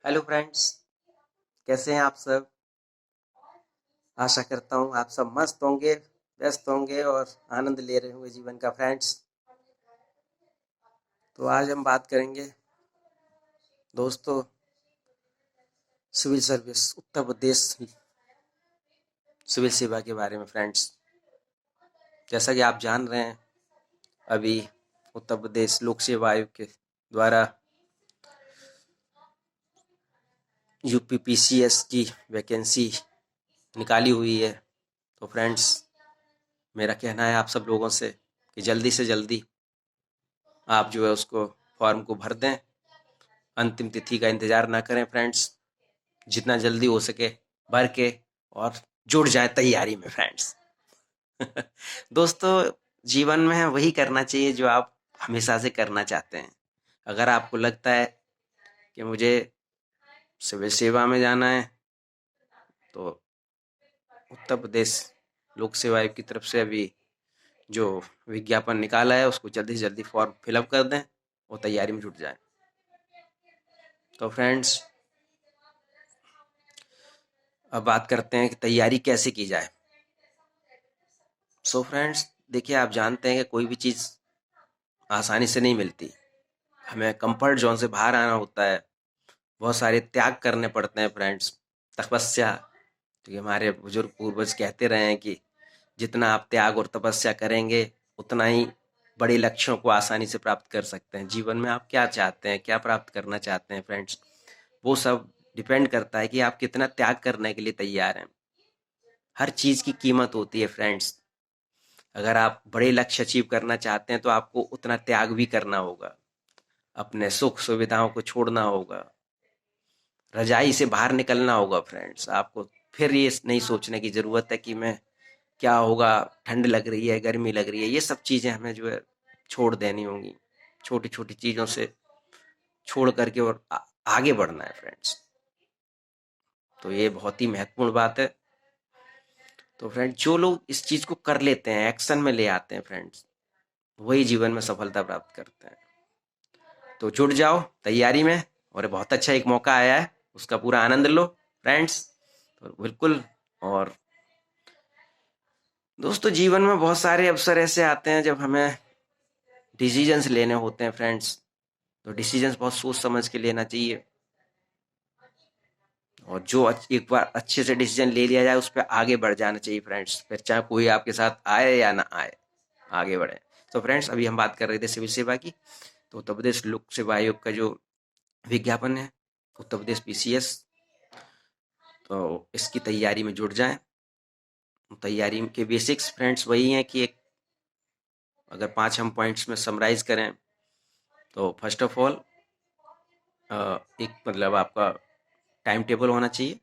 Hello friends, कैसे हैं आप सब। आशा करता हूँ आप सब मस्त होंगे, व्यस्त होंगे और आनंद ले रहे होंगे जीवन का। फ्रेंड्स, तो आज हम बात करेंगे दोस्तों civil service, Uttar Pradesh civil सेवा के बारे में। फ्रेंड्स, जैसा कि आप जान रहे हैं, अभी उत्तर प्रदेश लोक सेवा आयोग के द्वारा यूपीपीसीएस की वैकेंसी निकाली हुई है। तो फ्रेंड्स, मेरा कहना है आप सब लोगों से कि जल्दी से जल्दी आप जो है उसको फॉर्म को भर दें। अंतिम तिथि का इंतजार ना करें फ्रेंड्स, जितना जल्दी हो सके भर के और जुड़ जाए तैयारी में फ्रेंड्स। दोस्तों, जीवन में वही करना चाहिए जो आप हमेशा से करना चाहते हैं। अगर आपको लगता है कि मुझे सिविल सेवा में जाना है, तो उत्तर प्रदेश लोक सेवा आयोग की तरफ से अभी जो विज्ञापन निकाला है उसको जल्दी से जल्दी फॉर्म फिलअप कर दें और तैयारी में जुट जाएं। तो फ्रेंड्स, अब बात करते हैं कि तैयारी कैसे की जाए। सो फ्रेंड्स, देखिए, आप जानते हैं कि कोई भी चीज़ आसानी से नहीं मिलती। हमें कंफर्ट जोन से बाहर आना होता है, बहुत सारे त्याग करने पड़ते हैं फ्रेंड्स। तपस्या, क्योंकि हमारे बुजुर्ग पूर्वज कहते रहे हैं कि जितना आप त्याग और तपस्या करेंगे उतना ही बड़े लक्ष्यों को आसानी से प्राप्त कर सकते हैं। जीवन में आप क्या चाहते हैं, क्या प्राप्त करना चाहते हैं फ्रेंड्स, वो सब डिपेंड करता है कि आप कितना त्याग करने के लिए तैयार हैं। हर चीज़ की कीमत होती है फ्रेंड्स। अगर आप बड़े लक्ष्य अचीव करना चाहते हैं तो आपको उतना त्याग भी करना होगा, अपने सुख सुविधाओं को छोड़ना होगा, रजाई से बाहर निकलना होगा फ्रेंड्स। आपको फिर ये नहीं सोचने की ज़रूरत है कि मैं क्या होगा, ठंड लग रही है, गर्मी लग रही है, ये सब चीज़ें हमें जो है छोड़ देनी होंगी। छोटी छोटी चीज़ों से छोड़ करके और आगे बढ़ना है फ्रेंड्स। तो ये बहुत ही महत्वपूर्ण बात है। तो फ्रेंड, जो लोग इस चीज़ को कर लेते हैं, एक्शन में ले आते हैं फ्रेंड्स, वही जीवन में सफलता प्राप्त करते हैं। तो जुट जाओ तैयारी में, और बहुत अच्छा एक मौका आया है, उसका पूरा आनंद लो फ्रेंड्स। तो बिल्कुल। और दोस्तों, जीवन में बहुत सारे अवसर ऐसे आते हैं जब हमें डिसीजंस लेने होते हैं फ्रेंड्स। तो डिसीजंस बहुत सोच समझ के लेना चाहिए, और जो एक बार अच्छे से डिसीजन ले लिया जाए उस पर आगे बढ़ जाना चाहिए फ्रेंड्स। फिर चाहे कोई आपके साथ आए या ना आए, आगे बढ़े। तो फ्रेंड्स, अभी हम बात कर रहे थे सिविल सेवा की। तो उत्तर प्रदेश लोक सेवा आयोग का जो विज्ञापन है, उत्तर प्रदेश पीसीएस, तो इसकी तैयारी में जुट जाएं। तैयारी के बेसिक्स फ्रेंड्स वही हैं कि एक, अगर 5 हम पॉइंट्स में समराइज करें, तो फर्स्ट ऑफ ऑल एक मतलब आपका टाइम टेबल होना चाहिए।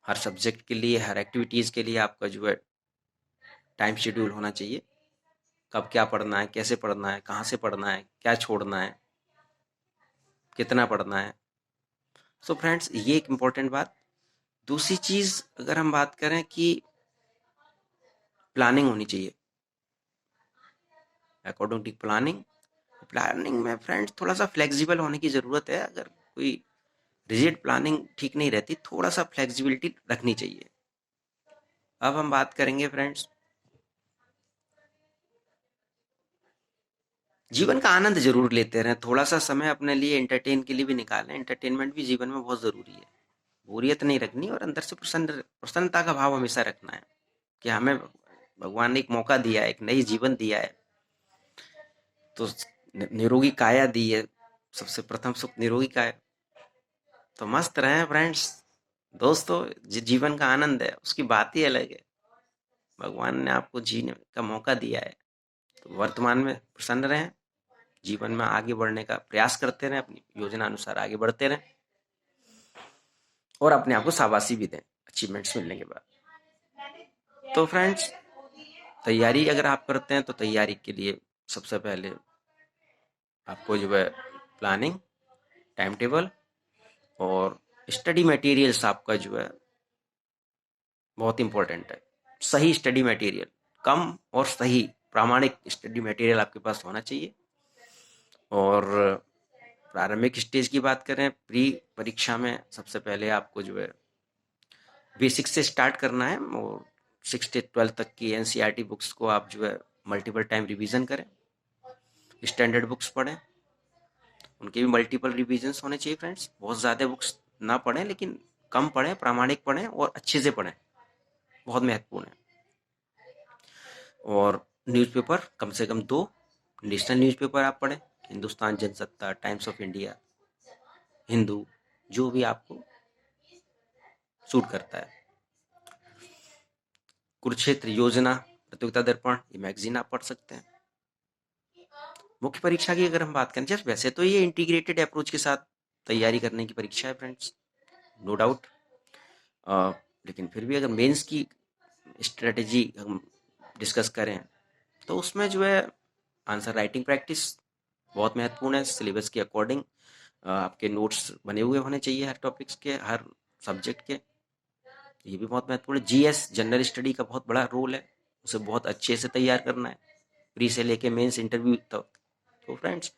हर सब्जेक्ट के लिए, हर एक्टिविटीज़ के लिए आपका जो है टाइम शेड्यूल होना चाहिए। कब क्या पढ़ना है, कैसे पढ़ना है, कहाँ से पढ़ना है, क्या छोड़ना है, कितना पढ़ना है। सो फ्रेंड्स, ये एक इम्पोर्टेंट बात। दूसरी चीज़, अगर हम बात करें कि प्लानिंग होनी चाहिए, अकॉर्डिंग टू प्लानिंग। प्लानिंग में फ्रेंड्स थोड़ा सा फ्लेक्सिबल होने की ज़रूरत है। अगर कोई रिजिड प्लानिंग ठीक नहीं रहती, थोड़ा सा फ्लेक्सिबिलिटी रखनी चाहिए। अब हम बात करेंगे फ्रेंड्स, जीवन का आनंद जरूर लेते रहें। थोड़ा सा समय अपने लिए एंटरटेन के लिए भी निकालें। एंटरटेनमेंट भी जीवन में बहुत ज़रूरी है। बोरियत नहीं रखनी, और अंदर से प्रसन्नता का भाव हमेशा रखना है कि हमें भगवान ने एक मौका दिया है, एक नई जीवन दिया है, तो निरोगी काया दी है। सबसे प्रथम सुख निरोगी काया। तो मस्त रहें फ्रेंड्स। दोस्तों, जीवन का आनंद है, उसकी बात ही अलग है। भगवान ने आपको जीने का मौका दिया है, तो वर्तमान में प्रसन्न रहें। जीवन में आगे बढ़ने का प्रयास करते रहें, अपनी योजना अनुसार आगे बढ़ते रहें, और अपने आप को शाबाशी भी दें अचीवमेंट्स मिलने के बाद। तो फ्रेंड्स, तैयारी अगर आप करते हैं तो तैयारी के लिए सबसे पहले आपको जो है प्लानिंग, टाइम टेबल और स्टडी मटेरियल्स आपका जो है बहुत इंपॉर्टेंट है। सही स्टडी मटेरियल, कम और सही प्रामाणिक स्टडी मटेरियल आपके पास होना चाहिए। और प्रारंभिक स्टेज की बात करें, प्री परीक्षा में सबसे पहले आपको जो है बेसिक से स्टार्ट करना है और 6 से 12 तक की एनसीईआरटी बुक्स को आप जो है मल्टीपल टाइम रिवीजन करें, स्टैंडर्ड बुक्स पढ़ें, उनके भी मल्टीपल रिवीजन्स होने चाहिए फ्रेंड्स। बहुत ज़्यादा बुक्स ना पढ़ें, लेकिन कम पढ़ें, प्रामाणिक पढ़ें और अच्छे से पढ़ें, बहुत महत्वपूर्ण है। और न्यूज़पेपर कम से कम 2 नेशनल न्यूज़पेपर आप पढ़ें, Hindustan Jansatta, times of India, Hindu, जो भी आपको सूट करता है। कुरुक्षेत्र योजना, प्रतियोगिता दर्पण, ये मैगजीन आप पढ़ सकते हैं। मुख्य परीक्षा की अगर हम बात करें, जस्ट वैसे तो ये इंटीग्रेटेड अप्रोच के साथ तैयारी करने की परीक्षा है फ्रेंड्स, नो डाउट। लेकिन फिर भी अगर मेंस की स्ट्रेटेजी हम डिस्कस करें तो उसमें जो है आंसर राइटिंग प्रैक्टिस बहुत महत्वपूर्ण है। सिलेबस के अकॉर्डिंग आपके नोट्स बने हुए होने चाहिए हर टॉपिक्स के, हर सब्जेक्ट के, ये भी बहुत महत्वपूर्ण है। जीएस जनरल स्टडी का बहुत बड़ा रोल है, उसे बहुत अच्छे से तैयार करना है प्री से लेके मेंस इंटरव्यू तक। तो फ्रेंड्स,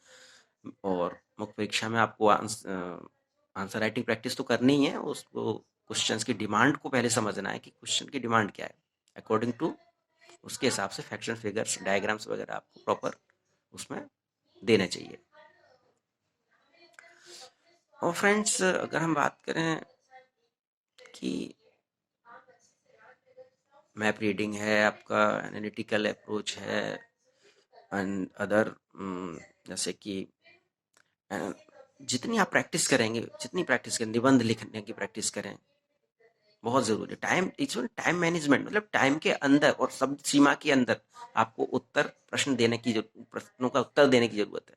और मुख्य परीक्षा में आपको आंसर राइटिंग प्रैक्टिस तो करनी ही है, उसको क्वेश्चंस की डिमांड को पहले समझना है कि क्वेश्चन की डिमांड क्या है, अकॉर्डिंग टू उसके हिसाब से फैक्शन फिगर्स डायग्राम्स वगैरह आपको प्रॉपर उसमें देने चाहिए। और फ्रेंड्स, अगर हम बात करें कि मैप रीडिंग है, आपका एनालिटिकल अप्रोच है एंड अदर, जैसे कि जितनी आप प्रैक्टिस करेंगे, जितनी प्रैक्टिस करें, निबंध लिखने की प्रैक्टिस करें, बहुत जरूरी है। टाइम, इसमें टाइम मैनेजमेंट, मतलब टाइम के अंदर और सब सीमा के अंदर आपको प्रश्नों का उत्तर देने की जरूरत है,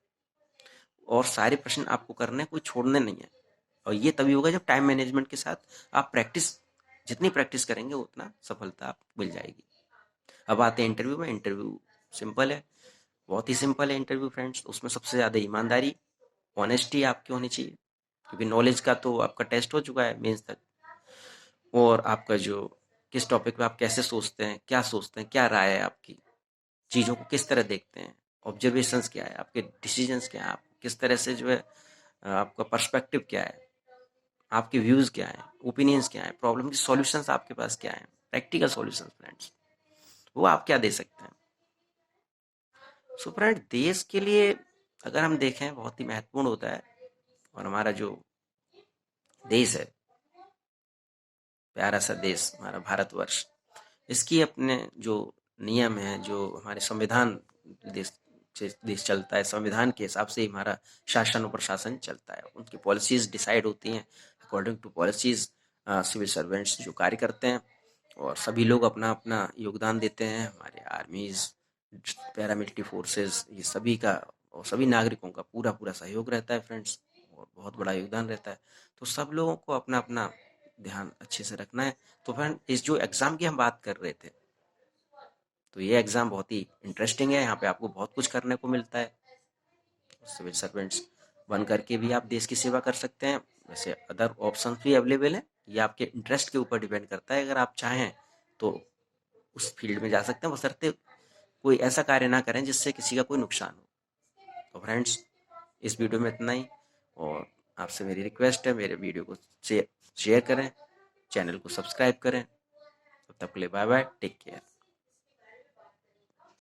और सारे प्रश्न आपको करने, कोई छोड़ने नहीं है। और ये तभी होगा जब टाइम मैनेजमेंट के साथ आप जितनी प्रैक्टिस करेंगे उतना सफलता आपको मिल जाएगी। अब आते हैं इंटरव्यू में। इंटरव्यू सिंपल है, बहुत ही सिंपल है इंटरव्यू फ्रेंड्स। उसमें सबसे ज़्यादा ईमानदारी, ऑनेस्टी आपकी होनी चाहिए, क्योंकि नॉलेज का तो आपका टेस्ट हो चुका है मेंस तक। और आपका जो किस टॉपिक पे आप कैसे सोचते हैं, क्या राय है आपकी, चीज़ों को किस तरह देखते हैं, ऑब्जर्वेशंस क्या है आपके, डिसीजंस क्या है, आप किस तरह से जो है आपका पर्सपेक्टिव क्या है, आपके व्यूज़ क्या हैं, ओपिनियंस क्या हैं, प्रॉब्लम की सॉल्यूशंस आपके पास क्या हैं, प्रैक्टिकल सॉल्यूशंस फ्रेंड्स, वो आप क्या दे सकते हैं। सो फ्रेंड, देश के लिए अगर हम देखें बहुत ही महत्वपूर्ण होता है। और हमारा जो देश है, प्यारा सा देश हमारा भारतवर्ष, इसकी अपने जो नियम है, जो हमारे संविधान, देश देश चलता है, संविधान के हिसाब से ही हमारा शासन और प्रशासन चलता है। उनकी पॉलिसीज डिसाइड होती हैं according to policies. Civil servants जो कार्य करते हैं, और सभी लोग अपना अपना योगदान देते हैं, हमारे आर्मीज, पैरामिलिट्री फोर्सेस, ये सभी का और सभी नागरिकों का पूरा पूरा सहयोग रहता है फ्रेंड्स, और बहुत बड़ा योगदान रहता है। तो सब लोगों को अपना अपना ध्यान अच्छे से रखना है। तो फ्रेंड, इस जो एग्ज़ाम की हम बात कर रहे थे, तो ये एग्ज़ाम बहुत ही इंटरेस्टिंग है। यहाँ पे आपको बहुत कुछ करने को मिलता है। सिविल सर्वेंट्स बन करके भी आप देश की सेवा कर सकते हैं। वैसे अदर ऑप्शन भी अवेलेबल हैं, ये आपके इंटरेस्ट के ऊपर डिपेंड करता है। अगर आप चाहें तो उस फील्ड में जा सकते हैं, बशर्ते कोई ऐसा कार्य ना करें जिससे किसी का कोई नुकसान हो। तो फ्रेंड्स, इस वीडियो में इतना ही, और आपसे मेरी रिक्वेस्ट है, मेरे वीडियो को शेयर करें, चैनल को सब्सक्राइब करें। तब तक के लिए बाय बाय, टेक केयर।